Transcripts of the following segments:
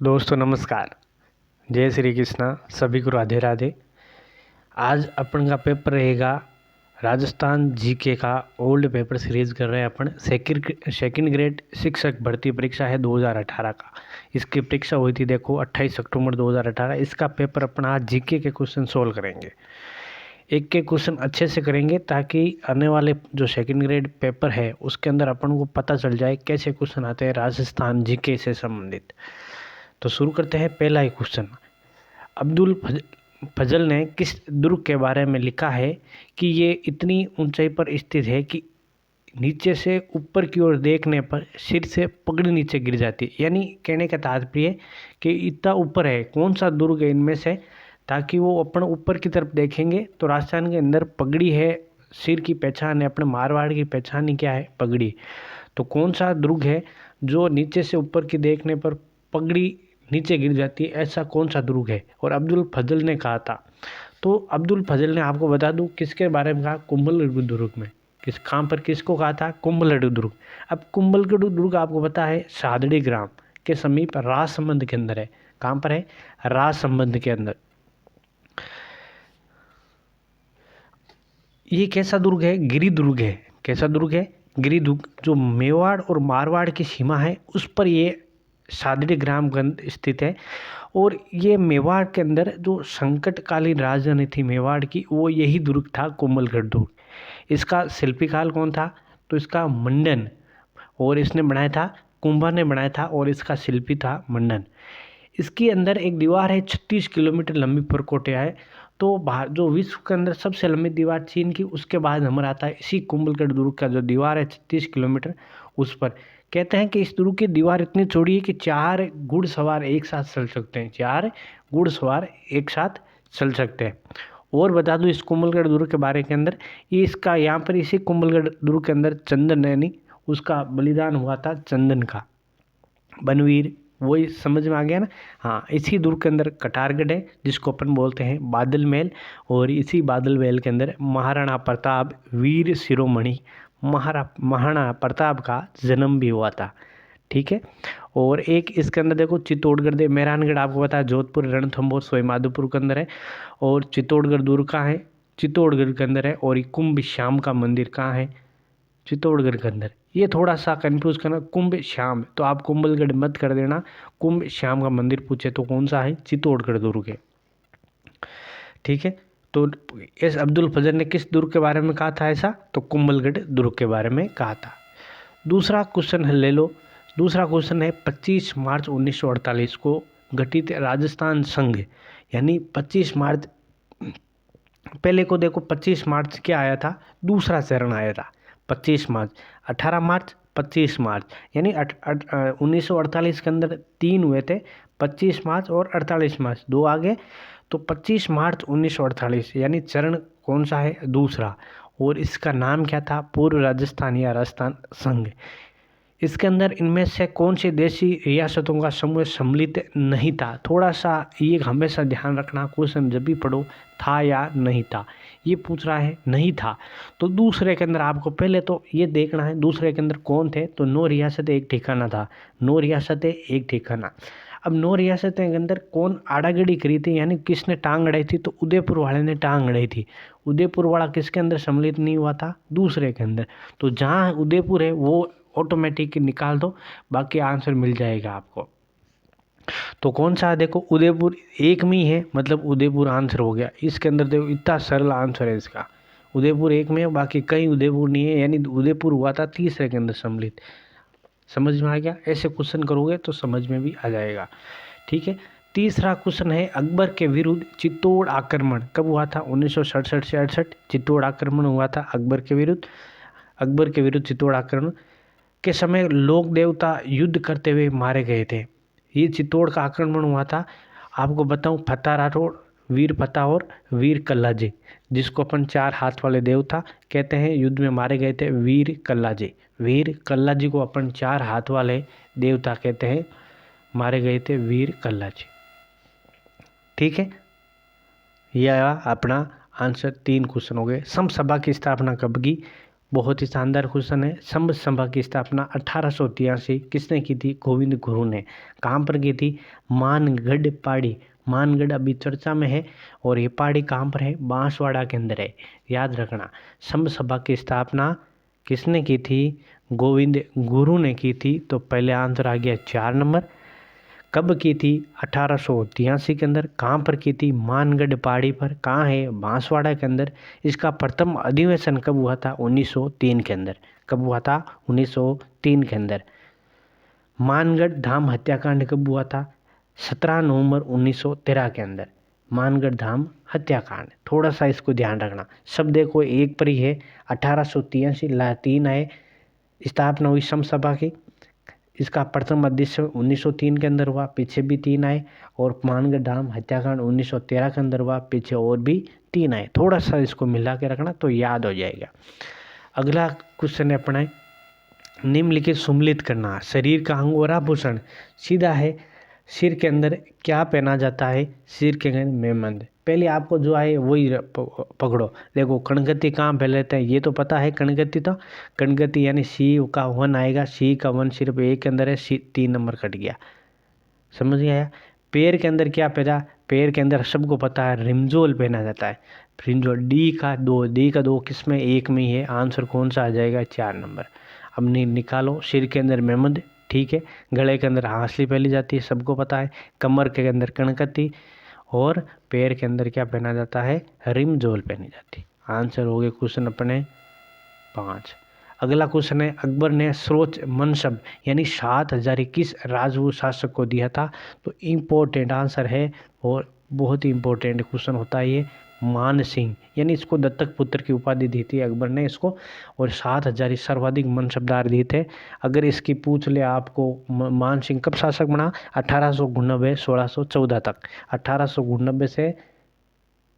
दोस्तों नमस्कार। जय श्री कृष्णा। सभी को राधे राधे। आज अपन का पेपर रहेगा राजस्थान जीके का ओल्ड पेपर सीरीज कर रहे हैं अपन। सेकंड ग्रेड शिक्षक भर्ती परीक्षा है 2018 का। इसकी परीक्षा हुई थी देखो 28 अक्टूबर 2018। इसका पेपर अपन आज जीके के क्वेश्चन सोल्व करेंगे। एक के क्वेश्चन अच्छे से करेंगे ताकि आने वाले जो सेकंड ग्रेड पेपर है उसके अंदर अपन को पता चल जाए कैसे क्वेश्चन आते हैं राजस्थान जीके से संबंधित। तो शुरू करते हैं। पहला ही क्वेश्चन, अब्दुल फजल ने किस दुर्ग के बारे में लिखा है कि ये इतनी ऊंचाई पर स्थित है कि नीचे से ऊपर की ओर देखने पर सिर से पगड़ी नीचे गिर जाती है। यानी कहने का तात्पर्य कि इतना ऊपर है, कौन सा दुर्ग है इनमें से, ताकि वो अपन ऊपर की तरफ देखेंगे तो राजस्थान के अंदर पगड़ी है, सिर की पहचान है, अपने मारवाड़ की पहचान ही क्या है, पगड़ी। तो कौन सा दुर्ग है जो नीचे से ऊपर की देखने पर पगड़ी नीचे गिर जाती है, ऐसा कौन सा दुर्ग है? और अब्दुल फजल ने कहा था। तो अब्दुल फजल ने, आपको बता दूं किसके बारे में कहा, कुंभलगढ़ दुर्ग में। किस कहाँ पर किसको कहा था? कुंभलगढ़ दुर्ग। अब कुंभलगढ़ दुर्ग आपको पता है सादड़ी ग्राम के समीप राजसमंद के अंदर है। कहाँ पर है? राजसमंद के अंदर। ये कैसा दुर्ग है? गिरी दुर्ग है। कैसा दुर्ग है? गिरी दुर्ग। जो मेवाड़ और मारवाड़ की सीमा है उस पर ये सादड़ी ग्राम स्थित है। और ये मेवाड़ के अंदर जो संकटकालीन राजधानी थी मेवाड़ की, वो यही दुर्ग था, कुंभलगढ़ दुर्ग। इसका शिल्पीकार कौन था? तो इसका मंडन, और इसने बनाया था, कुंभा ने बनाया था, और इसका शिल्पी था मंडन। इसके अंदर एक दीवार है 36 किलोमीटर लंबी परकोटिया है। तो जो विश्व के अंदर सबसे लंबी दीवार चीन की, उसके बाद नंबर आता है इसी कुंभलगढ़ दुर्ग का। जो दीवार है 36 किलोमीटर, उस पर कहते हैं कि इस दुर्ग की दीवार इतनी चौड़ी है कि 4 घुड़सवार एक साथ चल सकते हैं। 4 घुड़सवार एक साथ चल सकते हैं। और बता दूं इस कुंभलगढ़ दुर्ग के बारे के अंदर, ये इसका यहाँ पर इसी कुंभलगढ़ दुर्ग के अंदर चंदन नैनी उसका बलिदान हुआ था, चंदन का बनवीर। वही समझ में आ गया ना? हाँ, इसी दुर्ग के अंदर कटारगढ़ है जिसको अपन बोलते हैं बादल महल। और इसी बादल महल के अंदर महाराणा प्रताप वीर शिरोमणि महाराणा प्रताप का जन्म भी हुआ था। ठीक है। और एक इसके अंदर देखो चित्तौड़गढ़ दे मेहरानगढ़, आपको पता है जोधपुर, रणथंभौर, सवाईमाधोपुर के अंदर है। और चित्तौड़गढ़ दुर्ग कहाँ है? चित्तौड़गढ़ के अंदर है। और ये कुंभ श्याम का मंदिर कहाँ है? चित्तौड़गढ़ के अंदर। ये थोड़ा सा कंफ्यूज करना, कुंभ श्याम, तो आप कुंभलगढ़ मत कर देना। कुंभ श्याम का मंदिर पूछे तो कौन सा है? चित्तौड़गढ़ दुर्ग है। ठीक है। तो एस अब्दुल फजल ने किस दुर्ग के बारे में कहा था ऐसा? तो कुंभलगढ़ दुर्ग के बारे में कहा था। दूसरा क्वेश्चन ले लो। दूसरा क्वेश्चन है 25 मार्च 1948 को गठित राजस्थान संघ, यानी 25 मार्च, पहले को देखो 25 मार्च क्या आया था? दूसरा चरण आया था 25 मार्च। 18 मार्च, 25 मार्च, यानी 1948 के अंदर 3 हुए थे, 25 मार्च और 48 मार्च, 2 आ गए। तो 25 मार्च 1948 यानी चरण कौन सा है? दूसरा। और इसका नाम क्या था? पूर्व राजस्थान या राजस्थान संघ। इसके अंदर इनमें से कौन सी देशी रियासतों का समूह सम्मिलित नहीं था? थोड़ा सा ये हमेशा ध्यान रखना, क्वेश्चन जब भी पढ़ो, था या नहीं था, ये पूछ रहा है। नहीं था। तो दूसरे के अंदर आपको पहले तो ये देखना है दूसरे के अंदर कौन थे। तो 9 रियासतें एक ठिकाना था। 9 रियासतें एक ठिकाना। अब 9 रियासतें के अंदर कौन आड़ागड़ी करी थी, यानी किसने टांग अड़ाई थी? तो उदयपुर वाले ने टांग अड़ाई थी। उदयपुर वाला किसके अंदर सम्मिलित नहीं हुआ था? दूसरे के अंदर। तो जहाँ उदयपुर है वो ऑटोमेटिक निकाल दो, बाकी आंसर मिल जाएगा आपको। तो कौन सा है? देखो उदयपुर एक में ही है, मतलब उदयपुर आंसर हो गया। इसके अंदर देखो इतना सरल आंसर है इसका। उदयपुर एक में है, बाकी कहीं उदयपुर नहीं है, यानी उदयपुर हुआ था तीसरे के अंदर सम्मिलित। समझ में आ गया? ऐसे क्वेश्चन करोगे तो समझ में भी आ जाएगा। ठीक है। तीसरा क्वेश्चन है अकबर के विरुद्ध चित्तौड़ आक्रमण कब हुआ था? 1967 से 68 चित्तौड़ आक्रमण हुआ था अकबर के विरुद्ध। अकबर के विरुद्ध चित्तौड़ आक्रमण के समय लोक देवता युद्ध करते हुए मारे गए थे। ये चित्तौड़ का आक्रमण हुआ था। आपको बताऊं, फतेह राठौड़, वीर फतेह और वीर कल्लाजी, जिसको अपन 4 हाथ वाले देवता कहते हैं, युद्ध में मारे गए थे वीर कल्लाजी। वीर कल्लाजी को अपन 4 हाथ वाले देवता कहते हैं, मारे गए थे वीर कल्लाजी। ठीक है। यह अपना आंसर 3 क्वेश्चन हो गए। समसभा की स्थापना कब की? बहुत ही शानदार क्वेश्चन है। संभ सभा की स्थापना 1883 किसने की थी? गोविंद गुरु ने। कहाँ पर की थी? मानगढ़ पहाड़ी। मानगढ़ अभी चर्चा में है और ये पहाड़ी कहाँ पर है? बांसवाड़ा के अंदर है, याद रखना। संभ सभा की स्थापना किसने की थी? गोविंद गुरु ने की थी। तो पहले आंसर आ गया 4 नंबर। कब की थी? 1883 के अंदर। कहाँ पर की थी? मानगढ़ पहाड़ी पर। कहाँ है? बांसवाड़ा के अंदर। इसका प्रथम अधिवेशन कब हुआ था? 1903 के अंदर। कब हुआ था? 1903 के अंदर। मानगढ़ धाम हत्याकांड कब हुआ था? 17 नवंबर 1913 के अंदर। मानगढ़ धाम हत्याकांड, थोड़ा सा इसको ध्यान रखना। सब देखो एक पर ही है। 1883 3 आए, स्थापना हुई सम सभा की। इसका प्रथम अधिवेशन 1903 के अंदर हुआ, पीछे भी 3 आए। और मानगढ़ धाम हत्याकांड 1913 के अंदर हुआ, पीछे और भी 3 आए। थोड़ा सा इसको मिला के रखना तो याद हो जाएगा। अगला क्वेश्चन है अपना, निम्नलिखित सुम्मिलित करना। शरीर का अंग और आभूषण। सीधा है, सिर के अंदर क्या पहना जाता है? सिर के अंदर मेहंद। पहले आपको जो आए वही पकड़ो। देखो कणगति कहाँ पहले लेते हैं, ये तो पता है कणगति। तो कणगति यानी सी का 1 आएगा। सी का 1 सिर्फ एक के अंदर है, सी 3 नंबर कट गया। समझ गया? पैर के अंदर क्या पहना? पैर के अंदर सबको पता है रिमजोल पहना जाता है। रिमजोल। डी का 2 किस में? एक में ही है। आंसर कौन सा आ जाएगा? 4 नंबर। अब निकालो। सिर के अंदर मेहंद, ठीक है। गले के अंदर हांसली पहनी जाती है, सबको पता है। कमर के अंदर कणकती और पैर के अंदर क्या पहना जाता है? रिमजोल पहनी जाती है। आंसर हो गए क्वेश्चन अपने 5। अगला क्वेश्चन है, अकबर ने सर्वोच्च मनसब यानी 7,000 किस राजपूत शासक को दिया था? तो इम्पोर्टेंट आंसर है और बहुत ही इम्पोर्टेंट क्वेश्चन होता है ये। मान सिंह, यानी इसको दत्तक पुत्र की उपाधि दी थी अकबर ने इसको। और 7,000 सर्वाधिक मनसबदार दिए थे। अगर इसकी पूछ ले आपको, मान सिंह कब शासक बना? 1899 1614 तक। 1899 से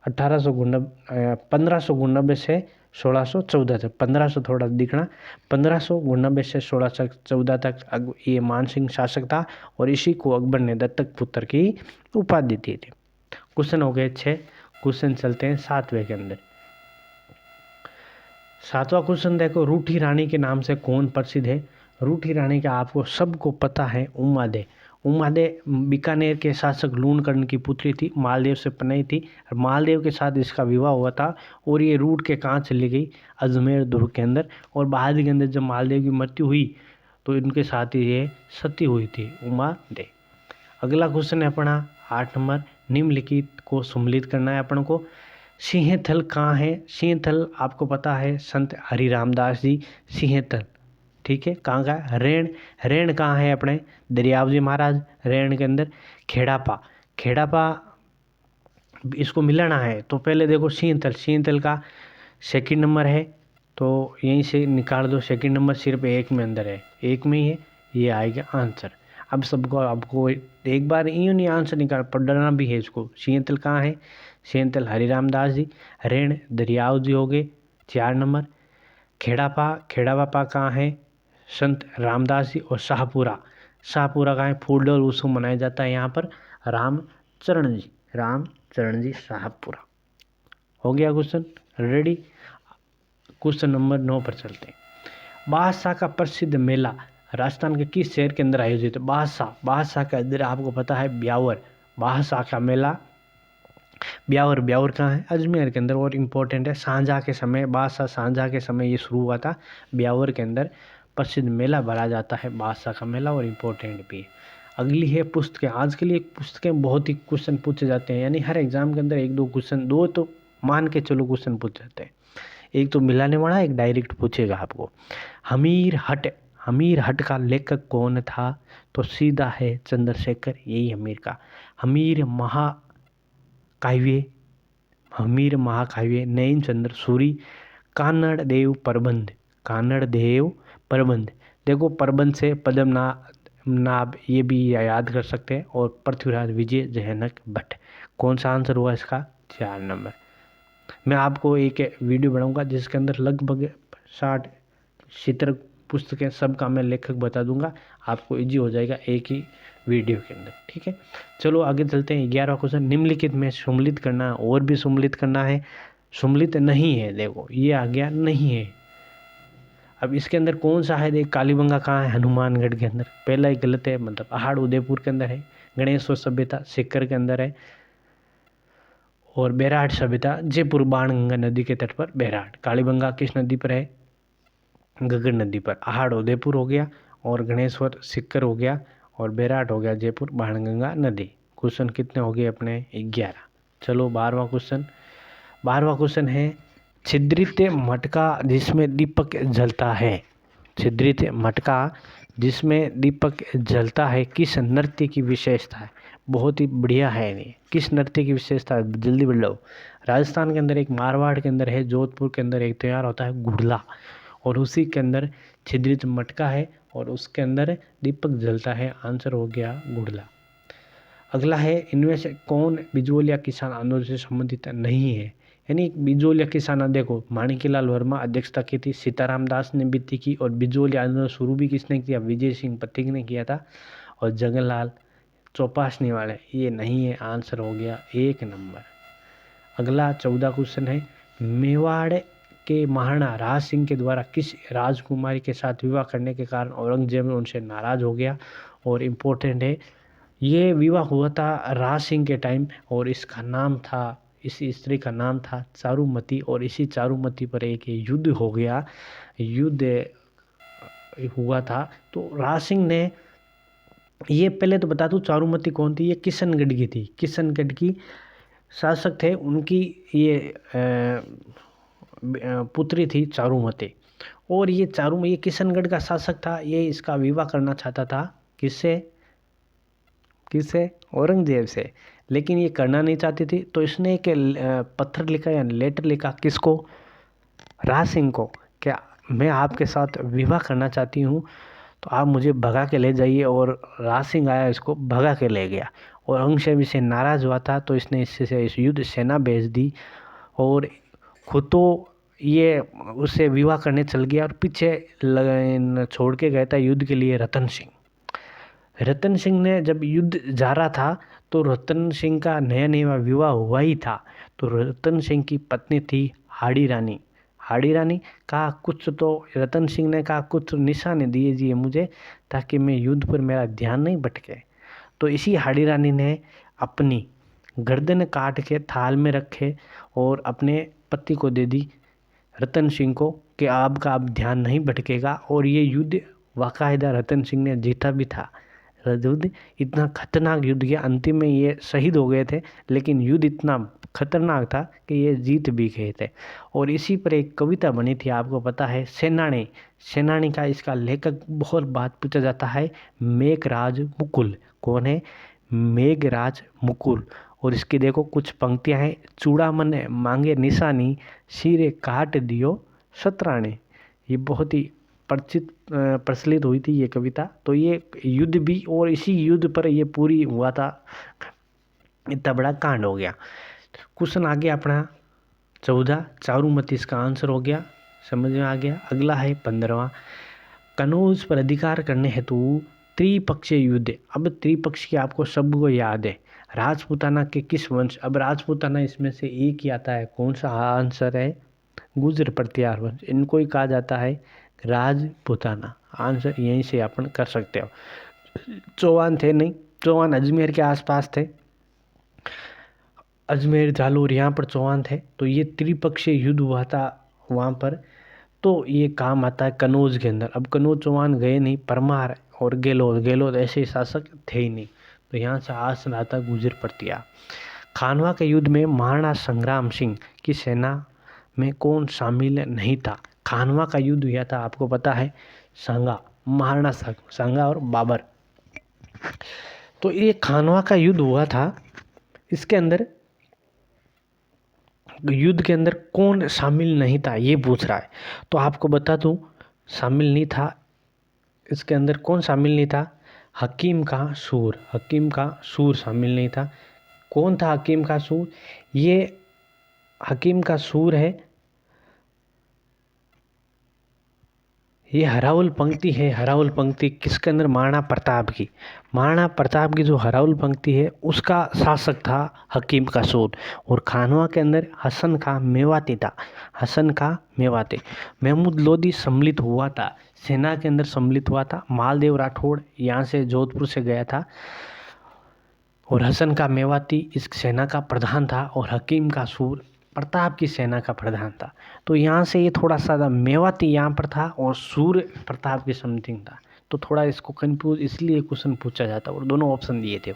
1599 से 1614 तक। 1500 थोड़ा दिखना। 1599 से 1614 तक ये मान सिंह शासक था और इसी को अकबर ने दत्तक पुत्र की उपाधि दी थी। क्वेश्चन हो गए 6। क्वेश्चन चलते हैं 7वें के अंदर। 7वां क्वेश्चन देखो, रूठी रानी के नाम से कौन प्रसिद्ध है? रूठी रानी का आपको सबको पता है, उमादे। उमादे बीकानेर के शासक लूणकर्ण की पुत्री थी, मालदेव से पनई थी। मालदेव के साथ इसका विवाह हुआ था और ये रूट के कहाँ चली गई? अजमेर दुर्ग के अंदर। और बाद के अंदर जब मालदेव की मृत्यु हुई तो इनके साथ ये सती हुई थी, उमादे। अगला क्वेश्चन है अपना 8 नंबर, निम्नलिखित को सम्मिलित करना है अपन को। सिंहथल कहाँ है? सिंहथल आपको पता है संत हरि रामदास जी सिंहथल, ठीक है। कहाँ का? रेण। रेण कहाँ है अपने? दरियावजी महाराज रेण के अंदर। खेड़ापा। खेड़ापा इसको मिलाना है तो पहले देखो सिंहथल। सिंहथल का 2nd नंबर है तो यहीं से निकाल दो। 2nd नंबर सिर्फ एक में अंदर है, एक में ही है, ये आएगा आंसर। अब सबको आपको एक बार यूँ नहीं आंसर निकाल पढ़ना भी है इसको। सिंहथल कहाँ है? सिंहथल हरि रामदास जी। रेण दरियाव जी हो गए 4 नंबर। खेड़ापा। खेड़ापा कहाँ है? संत रामदास जी। और शाहपुरा। शाहपुरा कहाँ है? फूलडोल उत्सव मनाया जाता है यहाँ पर। रामचरण जी। रामचरण जी शाहपुरा। हो गया क्वेश्चन रेडी। क्वेश्चन नंबर 9 पर चलते हैं। बादशाह का प्रसिद्ध मेला राजस्थान के किस शहर के अंदर आयोजित है? बादशाह का अंदर आपको पता है ब्यावर। बादशाह का मेला ब्यावर। ब्यावर कहाँ है? अजमेर के अंदर। और इम्पोर्टेंट है, सांझा के समय, बादशाह सांझा के समय ये शुरू हुआ था। ब्यावर के अंदर प्रसिद्ध मेला भरा जाता है बादशाह का मेला, और इम्पोर्टेंट भी है। अगली है पुस्तकें। आज के लिए पुस्तकें बहुत ही क्वेश्चन पूछे जाते हैं, यानी हर एग्जाम के अंदर 1-2 क्वेश्चन, 2 तो मान के चलो क्वेश्चन पूछ जाते हैं। एक तो मिलाने वाला, एक डायरेक्ट पूछेगा आपको। हमीर हट का लेखक कौन था? तो सीधा है चंद्रशेखर, यही हमीर का। हमीर महाकाव्य नयन चंद्र सूरी। कानड़ देव प्रबंध। देखो प्रबंध से पद्मनाभ ये भी याद कर सकते हैं। और पृथ्वीराज विजय जयनक भट्ट। कौन सा आंसर हुआ इसका? 4 नंबर। मैं आपको एक वीडियो बनाऊंगा जिसके अंदर लगभग 60-70 पुस्तकें सबका मैं लेखक बता दूंगा, आपको इजी हो जाएगा एक ही वीडियो के अंदर, ठीक है। चलो आगे चलते हैं। 11वां क्वेश्चन, निम्नलिखित में सम्मिलित करना और भी सम्मिलित करना है। सम्मिलित नहीं है, देखो ये आ गया नहीं है। अब इसके अंदर कौन सा है, देख कालीबंगा कहाँ है, हनुमानगढ़ के अंदर, पहला ही गलत है, मतलब पहाड़ उदयपुर के अंदर है। गणेश्वर सभ्यता सीकर के अंदर है। और बैराट सभ्यता जयपुर बाणगंगा नदी के तट पर बैराट। कालीबंगा किस नदी पर है, घग्गर नदी पर। पहाड़ उदयपुर हो गया और गणेश्वर सीकर हो गया और बैराट हो गया जयपुर बाणगंगा नदी। क्वेश्चन कितने हो गए अपने, 11। चलो 12वां क्वेश्चन। 12वां क्वेश्चन है छिद्रित मटका जिसमें दीपक जलता है। छिद्रित मटका जिसमें दीपक जलता है किस नृत्य की विशेषता है। बहुत ही बढ़िया है ये। किस नृत्य की विशेषता है, जल्दी बोल लो। राजस्थान के अंदर एक, मारवाड़ के अंदर है, जोधपुर के अंदर एक तैयार होता है घुड़ला, और उसी के अंदर छिद्रित मटका है और उसके अंदर दीपक जलता है। आंसर हो गया घुड़ला। अगला है इनमें से कौन बिजोलिया किसान आंदोलन से संबंधित नहीं है। यानी बिजोलिया किसान, देखो माणिक्यलाल वर्मा अध्यक्षता की थी, सीताराम दास ने भी की, और बिजोलिया आंदोलन शुरू भी किसने किया, विजय सिंह पथिक ने किया था, और जगनलाल चौपासनी वाले, ये नहीं है। आंसर हो गया 1 नंबर। अगला 14 क्वेश्चन है मेवाड़ के महाराणा राज सिंह के द्वारा किस राजकुमारी के साथ विवाह करने के कारण औरंगजेब उनसे नाराज हो गया। और इम्पोर्टेंट है, ये विवाह हुआ था राज सिंह के टाइम, और इसका नाम था, इसी स्त्री का नाम था चारुमती, और इसी चारुमती पर एक युद्ध हो गया, युद्ध हुआ था। तो राज सिंह ने, ये पहले तो बता दूं चारुमती कौन थी, ये किशनगढ़ की थी, किशनगढ़ की शासक थे, उनकी ये पुत्री थी चारुमती। और ये किशनगढ़ का शासक था, ये इसका विवाह करना चाहता था किससे, औरंगजेब से, लेकिन ये करना नहीं चाहती थी। तो इसने एक पत्र लिखा या लेटर लिखा, किसको, राज सिंह को, क्या मैं आपके साथ विवाह करना चाहती हूँ, तो आप मुझे भगा के ले जाइए। और राज सिंह आया, इसको भगा के ले गया, और औरंगजेब इससे नाराज़ हुआ था, तो इसने इससे इस युद्ध सेना भेज दी, और खुद तो ये उससे विवाह करने चल गया, और पीछे छोड़ के गया था युद्ध के लिए रतन सिंह। रतन सिंह ने जब युद्ध जा रहा था, तो रतन सिंह का नया नया विवाह हुआ ही था। तो रतन सिंह की पत्नी थी हाड़ी रानी। हाड़ी रानी कहा कुछ, तो रतन सिंह ने कहा कुछ निशाने दीजिए मुझे, ताकि मैं युद्ध पर मेरा ध्यान नहीं भटके। तो इसी हाड़ी रानी ने अपनी गर्दन काट के थाल में रखे और अपने पति को दे दी, रतन सिंह को, कि आपका अब ध्यान नहीं भटकेगा। और ये युद्ध बाकायदा रतन सिंह ने जीता भी था। युद्ध इतना खतरनाक युद्ध किया, अंतिम में ये शहीद हो गए थे, लेकिन युद्ध इतना खतरनाक था कि ये जीत भी गए थे। और इसी पर एक कविता बनी थी, आपको पता है, सेनानी। सेनानी का इसका लेखक बहुत बात पूछा जाता है, मेघराज मुकुल। कौन है, मेघराज मुकुल। और इसकी देखो कुछ पंक्तियां हैं, चूड़ामन मांगे निशानी, सिरे काट दियो शतराने। ये बहुत ही प्रचलित हुई थी ये कविता। तो ये युद्ध भी, और इसी युद्ध पर ये पूरी हुआ था, इतना बड़ा कांड हो गया। क्वेश्चन आ गया अपना 14, चारुमती इसका आंसर हो गया, समझ में आ गया। अगला है 15वां, कनौज पर अधिकार करने हेतु त्रिपक्षीय युद्ध। अब त्रिपक्ष की आपको सबको याद है, राजपूताना के किस वंश। अब राजपूताना इसमें से एक ही आता है, कौन सा आंसर है, गुर्जर प्रतिहार वंश, इनको ही कहा जाता है राजपूताना। आंसर यहीं से अपन कर सकते हो। चौहान थे नहीं, चौहान अजमेर के आसपास थे, अजमेर जालोर यहाँ पर चौहान थे। तो ये त्रिपक्षीय युद्ध हुआ था वहाँ पर, तो ये काम आता है कनौज के अंदर। अब कनौज चौहान गए नहीं, परमार और गेलोद ऐसे शासक थे ही नहीं। तो यहाँ से आसन आता गुर्जर प्रतिहार। खानवा के युद्ध में महाराणा संग्राम सिंह की सेना में कौन शामिल नहीं था। खानवा का युद्ध हुआ था, आपको पता है, सांगा, महाराणा सांगा और बाबर। तो ये खानवा का युद्ध हुआ था, इसके अंदर युद्ध के अंदर कौन शामिल नहीं था ये पूछ रहा है। तो आपको बता दूं, शामिल नहीं था, इसके अंदर कौन शामिल नहीं था, हकीम का सूर। हकीम का सूर शामिल नहीं था। कौन था हकीम का सूर, ये हकीम का सूर है, ये हराउल पंक्ति है। हराउल पंक्ति किसके अंदर? महाराणा प्रताप की। महाराणा प्रताप की जो हराउल पंक्ति है उसका शासक था हकीम का सूर, और खानवा के अंदर हसन का मेवाती था। हसन का मेवाती। महमूद लोदी सम्मिलित हुआ था, सेना के अंदर सम्मिलित हुआ था। मालदेव राठौड़ यहाँ से जोधपुर से गया था, और हसन का मेवाती इस सेना का प्रधान था, और हकीम का सूर प्रताप की सेना का प्रधान था। तो यहाँ से ये थोड़ा सा मेवाती यहाँ पर था और सूर्य प्रताप की समथिंग था, तो थोड़ा इसको कंफ्यूज इसलिए क्वेश्चन पूछा जाता है, और दोनों ऑप्शन दिए थे।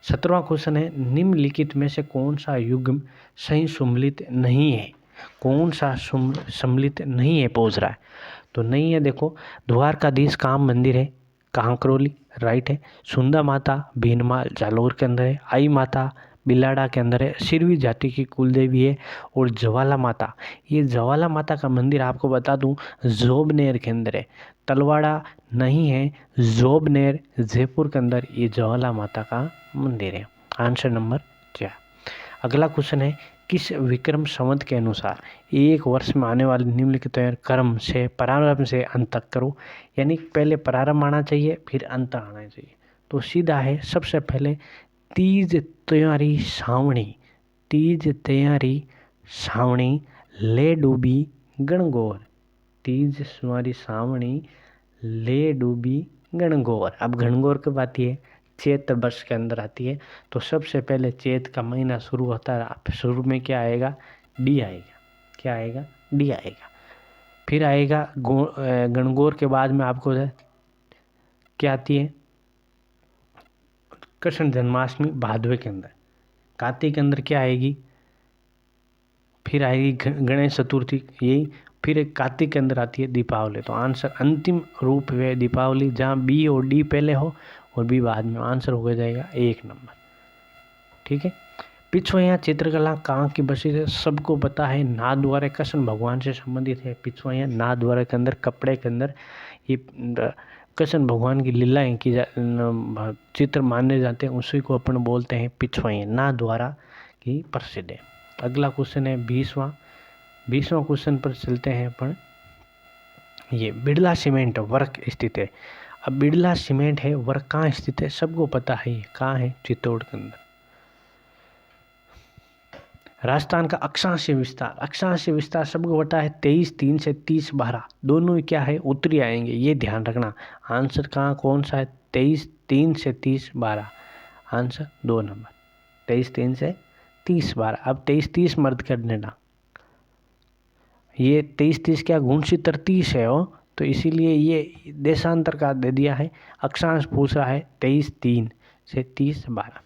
17वां क्वेश्चन है, निम्नलिखित में से कौन सा युग्म सही सम्मिलित नहीं है? कौन सा सम्मिलित नहीं है पूछ रहा है, तो नहीं है। देखो, द्वारकाधीश काम मंदिर है, कांकरोली राइट है। सुंदा माता भीनमाल जालोर के अंदर है। आई माता बिलाड़ा के अंदर है। सिरवी जाति की कुलदेवी है। और ज्वाला माता, ये ज्वाला माता का मंदिर आपको बता दूं जोबनेर के अंदर है। तलवाड़ा नहीं है, जोबनेर जयपुर के अंदर ये ज्वाला माता का मंदिर है। Answer number 4। अगला क्वेश्चन है, किस विक्रम संवत के अनुसार एक वर्ष में आने वाले निम्नलिखित क्रम से प्रारंभ से अंत तक करो? यानी पहले प्रारंभ आना चाहिए फिर अंत आना चाहिए। तो सीधा है, सबसे पहले तीज त्योहारी सावणी, तीज त्योहारी सावणी ले डूबी गणगौर, तीज त्योहारी सावणी ले डूबी गणगौर। अब गणगौर कब आती है? चैत वर्ष के अंदर आती है। तो सबसे पहले चैत का महीना शुरू होता है, शुरू में क्या आएगा? डी आएगा। क्या आएगा? डी आएगा। फिर आएगा गणगौर के बाद में आपको क्या आती है? कृष्ण जन्माष्टमी भादवे के अंदर। कार्तिक के अंदर क्या आएगी? फिर आएगी गणेश चतुर्थी, यही। फिर एक कार्तिक के अंदर आती है दीपावली। तो आंसर अंतिम रूप है दीपावली, जहाँ बी और डी पहले हो और बी बाद में। आंसर हो जाएगा 1 नंबर। ठीक है। पिछवाइयाँ चित्रकला कहाँ की बसी है? सबको पता है, नाथद्वारा कृष्ण भगवान से संबंधित है। पिछवाइयाँ नाथद्वारा के अंदर कपड़े के अंदर ये कृष्ण भगवान की लीलाएं की चित्र माने जाते हैं, उसी को अपन बोलते हैं पिछवाइयाँ। नाथद्वारा की प्रसिद्ध है। अगला क्वेश्चन है 20वां क्वेश्चन पर चलते हैं अपन। ये बिड़ला सीमेंट वर्क स्थित है। अब बिड़ला सीमेंट है वर्क कहाँ स्थित है? सबको पता है, ये कहाँ है? चित्तौड़ के अंदर। राजस्थान का अक्षांशीय विस्तार, अक्षांशीय विस्तार सबको पता है 23/3 से 30/12, दोनों क्या है? उत्तरी आएंगे, ये ध्यान रखना। आंसर कहाँ कौन सा है? 23/3 से 30/12। आंसर 2 नंबर, 23/3 से 30/12। अब 23/30 मर्द कर देना, ये 23/30 क्या गुणसूत्र 30 है हो, तो इसीलिए ये देशांतर का दे दिया है। अक्षांश पूछ रहा है 23/3 से 30/12।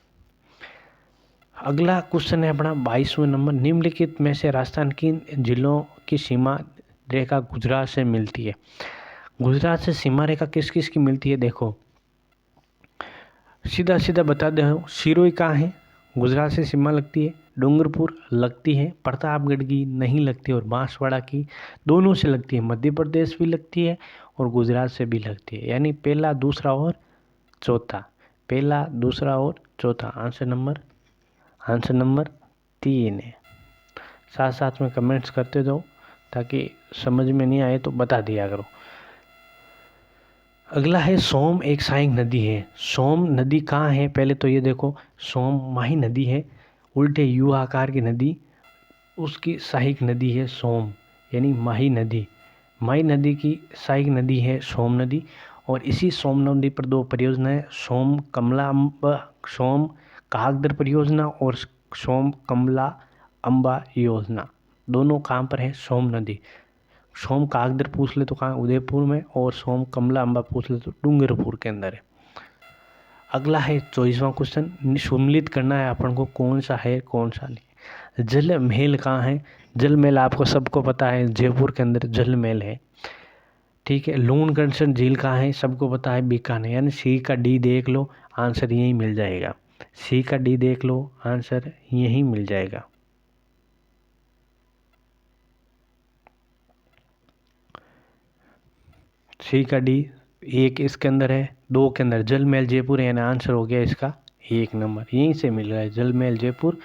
अगला क्वेश्चन है अपना 22वां नंबर। निम्नलिखित में से राजस्थान की जिलों की सीमा रेखा गुजरात से मिलती है? गुजरात से सीमा रेखा किस किस की मिलती है? देखो, सीधा सीधा बता दे, सिरोही कहाँ है? गुजरात से सीमा लगती है। डूंगरपुर लगती है, प्रतापगढ़ की नहीं लगती, और बांसवाड़ा की दोनों से लगती है। मध्य प्रदेश भी लगती है और गुजरात से भी लगती है, यानी पहला, दूसरा और चौथा। पहला, दूसरा और चौथा। आंसर नंबर 3 है। साथ साथ में कमेंट्स करते जाओ, ताकि समझ में नहीं आए तो बता दिया करो। अगला है सोम एक सहायक नदी है। सोम नदी कहाँ है? पहले तो ये देखो, सोम माही नदी है, उल्टे यू आकार की नदी, उसकी सहायक नदी है सोम, यानी माही नदी। माही नदी की सहायक नदी है सोम नदी। और इसी सोम नदी पर 2 परियोजनाएं, सोम कमला अम्बा, सोम कागदर परियोजना और सोम कमला अम्बा योजना, दोनों कहाँ पर है? सोम नदी। सोम कागदर पूछ ले तो कहाँ? उदयपुर में। और सोम कमला अम्बा पूछ ले तो डूंगरपुर के अंदर है। अगला है 24वां क्वेश्चन। सम्मिलित करना है अपन को, कौन सा है कौन सा नहीं। जल महल कहाँ है? जल महल आपको सबको पता है, जयपुर के अंदर जल महल है। ठीक है। लूणकरसर झील कहाँ है? सबको पता है, बीकानेर। यानी सी का डी देख लो, आंसर यही मिल जाएगा। सी का डी देख लो, आंसर यही मिल जाएगा। सी का डी, 1 इसके अंदर है, 2 के अंदर जल महल जयपुर है, यानी आंसर हो गया इसका 1 नंबर। यहीं से मिल रहा है, जल महल जयपुर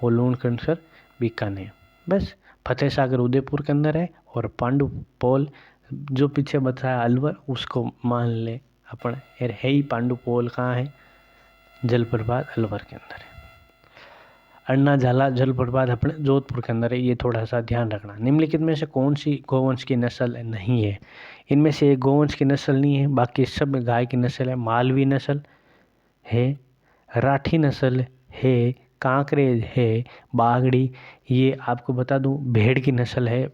और लूणकरसर बीकानेर। बस फतेह सागर उदयपुर के अंदर है, और पांडुपोल जो पीछे बचा है अलवर उसको मान ले अपन। यार है ही पांडुपोल कहाँ है? जलप्रपात अलवर के अंदर है। अन्नाझाला जलप्रपात अपने जोधपुर के अंदर है, ये थोड़ा सा ध्यान रखना। निम्नलिखित में से कौन सी गोवंश की नस्ल नहीं है? इनमें से एक गोवंश की नस्ल नहीं है, बाकी सब गाय की नस्ल है। मालवी नस्ल है, राठी नस्ल है, कांकरेज है, बागड़ी। ये आपको बता दूं भेड़ की नस्ल है।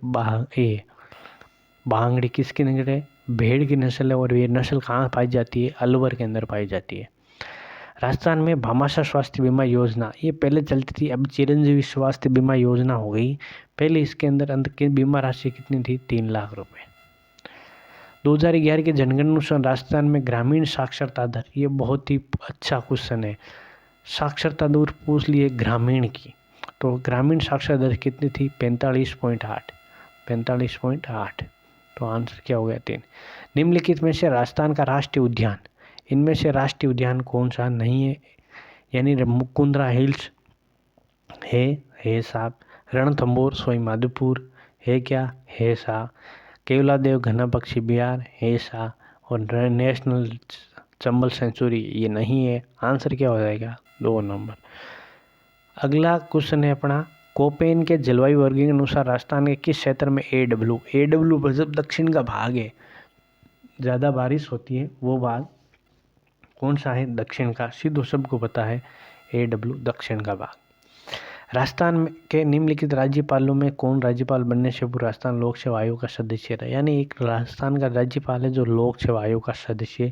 बांगड़ी किसकी नस्ल है? भेड़ की नस्ल है। और ये नस्ल कहाँ पाई जाती है? अलवर के अंदर पाई जाती है। राजस्थान में भामाशाह स्वास्थ्य बीमा योजना ये पहले चलती थी, अब चिरंजीवी स्वास्थ्य बीमा योजना हो गई। पहले इसके अंदर अंत की बीमा राशि कितनी थी? 3 लाख रुपए। 2011 के जनगणना अनुसार राजस्थान में ग्रामीण साक्षरता दर, ये बहुत ही अच्छा क्वेश्चन है। साक्षरता दर पूछ लिए ग्रामीण की, तो ग्रामीण साक्षरता दर कितनी थी? 45.8। 45.8। तो आंसर क्या हो गया? 3। निम्नलिखित में से राजस्थान का राष्ट्रीय उद्यान, इनमें से राष्ट्रीय उद्यान कौन सा नहीं है? यानी मुकुंदरा हिल्स है साहब। रणथंभौर सोई माधोपुर है क्या? है सा। केवलादेव घना पक्षी बिहार है सा। और नेशनल चंबल सेंचुरी ये नहीं है। आंसर क्या हो जाएगा? 2 नंबर। अगला क्वेश्चन है अपना, कोपेन के जलवायु वर्गीकरण अनुसार राजस्थान के किस क्षेत्र में एडब्ल्यू मतलब दक्षिण का भाग है, ज़्यादा बारिश होती है वो भाग कौन सा है? दक्षिण का। सीधो सबको पता है एडब्ल्यू दक्षिण का भाग। राजस्थान के निम्नलिखित राज्यपालों में कौन राज्यपाल बनने से पूर्व राजस्थान लोक सेवा आयोग का सदस्य था? यानी एक राजस्थान का राज्यपाल है जो लोक सेवा आयोग का सदस्य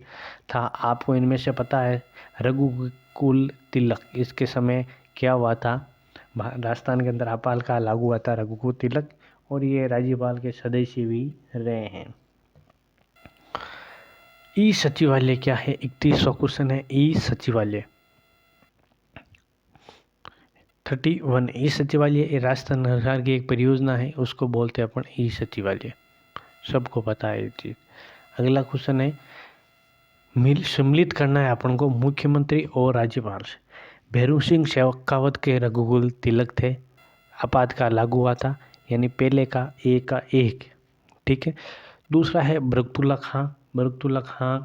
था। आपको इनमें से पता है रघुकुल तिलक, इसके समय क्या हुआ था? राजस्थान के अंदर अपाल का लागू हुआ था रघुकुल तिलक, और ये राज्यपाल के सदस्य भी रहे हैं। ई सचिवालय क्या है? 31वां क्वेश्चन है ई सचिवालय। 31 ई सचिवालय राजस्थान सरकार की एक परियोजना है, उसको बोलते हैं अपन ई सचिवालय। सबको पता है ये चीज़। अगला क्वेश्चन है, सम्मिलित करना है अपन को मुख्यमंत्री और राज्यपाल से। भैरू सिंह शेखावत के रघुकुल तिलक थे, आपातकाल लागू हुआ था, यानी पहले का एक। ठीक है। दूसरा है बरकतुल्ला खां। बरकतुल्ला खां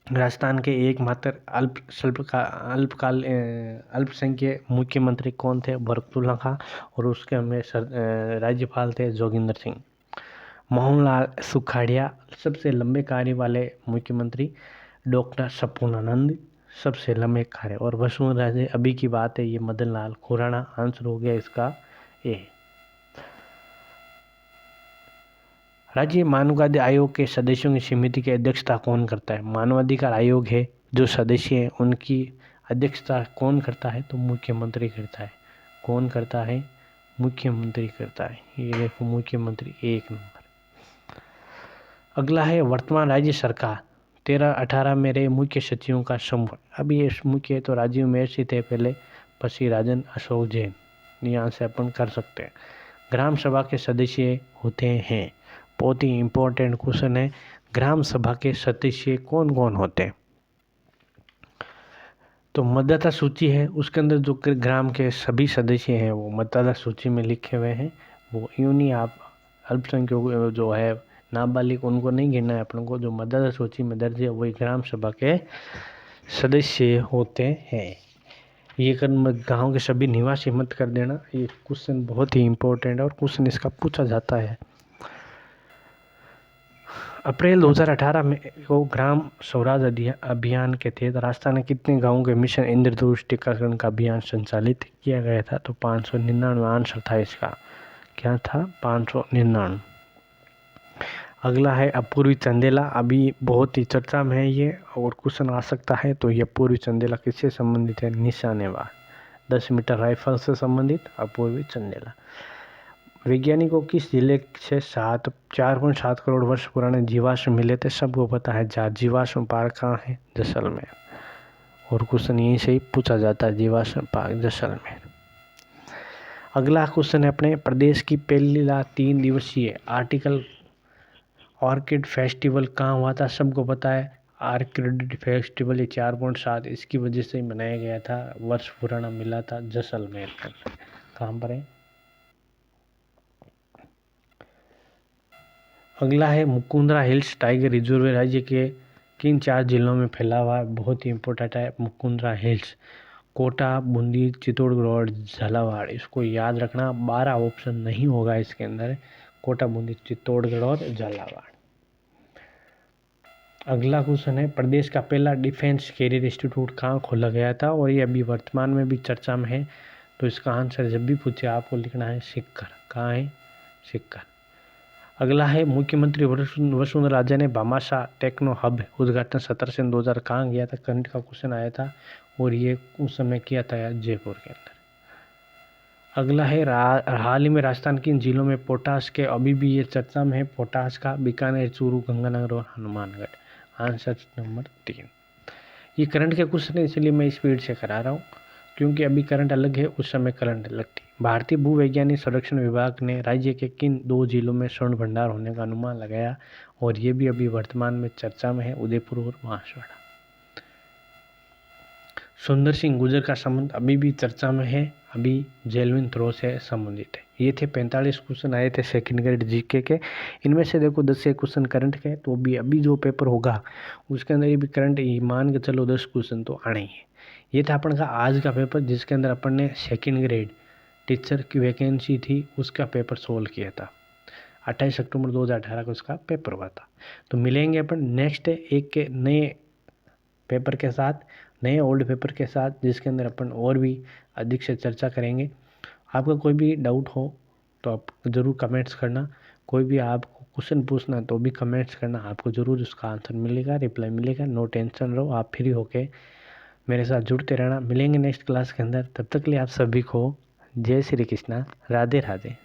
राजस्थान के एकमात्र अल्पसंख्यक मुख्यमंत्री कौन थे? बरकतुल्ला खां। और उसके हमें राज्यपाल थे जोगिंदर सिंह। मोहनलाल सुखाड़िया सबसे लंबे कार्य वाले मुख्यमंत्री। डॉक्टर सपूर्णानंद सबसे लंबे कार्य। और वसुंधरा अभी की बात है, ये मदन लाल खुराना। आंसर हो गया इसका ए। राज्य मानवाधिकार आयोग के सदस्यों की समिति की अध्यक्षता कौन करता है? मानवाधिकार आयोग है, जो सदस्य हैं उनकी अध्यक्षता कौन करता है? तो मुख्यमंत्री करता है। कौन करता है? मुख्यमंत्री करता है। ये देखो मुख्यमंत्री 1 नंबर। अगला है वर्तमान राज्य सरकार 13-18 में रहे मुख्य सचिवों का समूह। अब ये मुख्य तो राजीव मेहर्षि थे पहले, पसी राजन अशोक जैन। यहाँ से अपन कर सकते हैं। ग्राम सभा के सदस्य होते हैं, बहुत ही इम्पोर्टेंट क्वेश्चन है। ग्राम सभा के सदस्य कौन कौन होते हैं? तो मतदाता सूची है, उसके अंदर जो ग्राम के सभी सदस्य हैं वो मतदाता सूची में लिखे हुए हैं। वो यूँ नहीं आप अल्पसंख्यक जो है नाबालिग उनको नहीं गिनना है अपन को। जो मतदाता सूची में दर्ज है वही ग्राम सभा के सदस्य होते हैं। ये कर गाँव के सभी निवासी मत कर देना। ये क्वेश्चन बहुत ही इम्पोर्टेंट है और क्वेश्चन इसका पूछा जाता है। अप्रैल 2018 में को ग्राम स्वराज अभियान के तहत राजस्थान में कितने गाँवों के मिशन इंद्रधनुष टीकाकरण का अभियान संचालित किया गया था? तो 599 आंसर था इसका। क्या था? 599। अगला है अपूर्वी चंदेला। अभी बहुत ही चर्चा में है ये और क्वेश्चन आ सकता है। तो ये अपूर्वी चंदेला किससे संबंधित है? निशानेबाज 10 मीटर राइफल से संबंधित अपूर्वी चंदेला। वैज्ञानिकों किस जिले से 4.7 करोड़ वर्ष पुराने जीवाश्म मिले थे? सबको पता है जीवाश्म पार्क कहाँ है? जैसलमेर। और क्वेश्चन यहीं से ही पूछा जाता है, जीवाश्म पार्क जैसलमेर। अगला क्वेश्चन है अपने प्रदेश की पहला 3 दिवसीय ऑर्किड फेस्टिवल कहाँ हुआ था? सबको पता है ऑर्किड फेस्टिवल ये 4.7 इसकी वजह से मनाया गया था, वर्ष पुराना मिला था जैसलमेर पर। कहाँ पर है? अगला है मुकुंदरा हिल्स टाइगर रिजर्व राज्य के किन 4 जिलों में फैला हुआ है। बहुत ही इंपॉर्टेंट है मुकुंदरा हिल्स। कोटा, बूंदी, चित्तौड़गढ़ और झालावाड़। इसको याद रखना, 12 ऑप्शन नहीं होगा इसके अंदर। कोटा, बूंदी, चित्तौड़गढ़ और झालावाड़। अगला क्वेश्चन है प्रदेश का पहला डिफेंस कैरियर इंस्टीट्यूट कहाँ खोला गया था और ये अभी वर्तमान में भी चर्चा में है। तो इसका आंसर जब भी पूछे आपको लिखना है सीकर। कहाँ है? सीकर। अगला है मुख्यमंत्री वसुंधरा राजे ने भामाशाह टेक्नो हब उद्घाटन 17 से 2000 कहाँ गया था। करंट का क्वेश्चन आया था और ये उस समय किया था यार जयपुर के अंदर। अगला है हाल ही में राजस्थान के इन जिलों में पोटाश के अभी भी ये चर्चा में है। पोटाश का बीकानेर, चूरू, गंगानगर और हनुमानगढ़। Answer number 3। ये करंट के क्वेश्चन है इसलिए मैं स्पीड से करा रहा हूँ क्योंकि अभी करंट अलग है, उस समय करंट अलग थी। भारतीय भूवैज्ञानिक सर्वेक्षण विभाग ने राज्य के किन 2 जिलों में स्वर्ण भंडार होने का अनुमान लगाया और ये भी अभी वर्तमान में चर्चा में है, उदयपुर और बांसवाड़ा। सुंदर सिंह गुर्जर का संबंध अभी भी चर्चा में है, अभी जेलविन थ्रो से संबंधित है। ये थे 45 क्वेश्चन आए थे सेकंड ग्रेड जीके के। इनमें से देखो 10 से क्वेश्चन करंट के, तो अभी जो पेपर होगा उसके अंदर ये भी करंट ही मान के चलो 10 क्वेश्चन तो आने ही है। ये था अपन का आज का पेपर जिसके अंदर अपन ने सेकंड ग्रेड टीचर की वैकेंसी थी उसका पेपर सोल्व किया था। 28 अक्टूबर 2018 को उसका पेपर हुआ था। तो मिलेंगे अपन नेक्स्ट एक के नए पेपर के साथ, नए ओल्ड पेपर के साथ, जिसके अंदर अपन और भी अधिक से चर्चा करेंगे। आपका कोई भी डाउट हो तो आप ज़रूर कमेंट्स करना। कोई भी आपको क्वेश्चन पूछना तो भी कमेंट्स करना, आपको ज़रूर उसका आंसर मिलेगा, रिप्लाई मिलेगा। नो टेंशन रहो, आप फ्री होके मेरे साथ जुड़ते रहना। मिलेंगे नेक्स्ट क्लास के अंदर, तब तक के लिए आप सभी को जय श्री कृष्णा, राधे राधे।